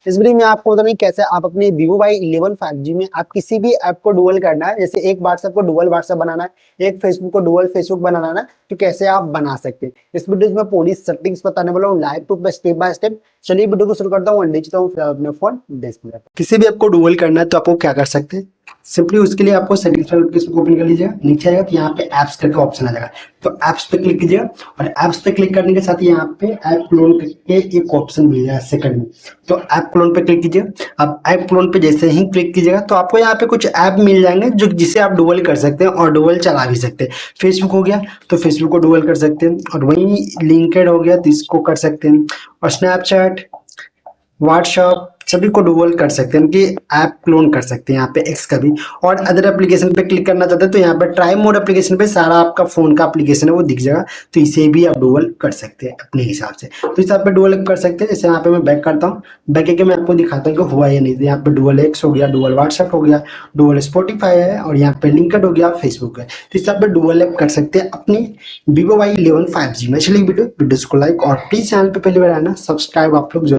इस वीडियो में आपको बताना कैसे आप अपने Vivo Y11 5G में आप किसी भी ऐप को डुअल करना है, जैसे एक व्हाट्सएप को डुअल व्हाट्सएप बनाना है, एक फेसबुक को डुअल फेसबुक बनाना है ना, तो कैसे आप बना सकते हैं। इस वीडियो में पूरी सेटिंग्स बताने वाला हूँ live to step by step. चलिए वीडियो को शुरू करता हूँ और नीचे हूँ फिर अपने फोन डिस्प्ले पर। किसी भी ऐप को डुअल करना है तो आपको क्या कर सकते हैं, सिंपली उसके लिए आपको सेटिंग्स एप्लीकेशन को ओपन कर लीजिएगा। नीचे आएगा तो यहाँ पे ऐप्स करके ऑप्शन आ जाएगा, तो ऐप्स पे क्लिक कीजिएगा और ऐप्स पे क्लिक करने के साथ यहाँ पे ऐप क्लोन करके एक ऑप्शन मिल जाएगा सेकंड में, तो ऐप क्लोन पे क्लिक कीजिए। अब ऐप क्लोन पे जैसे ही क्लिक कीजिएगा तो आपको यहाँ पे कुछ ऐप मिल जाएंगे जो जिसे आप डुअल कर सकते हैं और डुअल चला भी सकते हैं। फेसबुक हो गया तो फेसबुक को डुअल कर सकते हैं, और वहीं लिंक्डइन हो गया तो इसको कर सकते हैं, और स्नैपचैट, व्हाट्सएप सभी को डुअल कर सकते हैं, उनकी ऐप क्लोन कर सकते हैं यहाँ पे एक्स का भी। और अदर एप्लीकेशन पे क्लिक करना चाहते हैं तो यहाँ पे ट्राई मोड एप्लीकेशन पे सारा आपका फोन का एप्लीकेशन है वो दिख जाएगा, तो इसे भी आप डुअल कर सकते हैं अपने हिसाब से। तो इस हिसाब पे डुअल कर सकते हैं। जैसे यहाँ पे मैं बैक करता हूँ, बैक के मैं आपको दिखाता हूँ कि हुआ या नहीं। तो यहाँ पे डुअल एक्स हो गया, डुअल व्हाट्सएप हो गया, डुअल स्पॉटिफाई है, और यहाँ पे लिंक्डइन हो गया, फेसबुक है। तो इस हिसाब पे डुअल ऐप कर सकते हैं अपनी Vivo Y11 5G में। चलिए वीडियो को लाइक और प्लीज चैनल पे पहली बार आना सब्सक्राइब आप लोग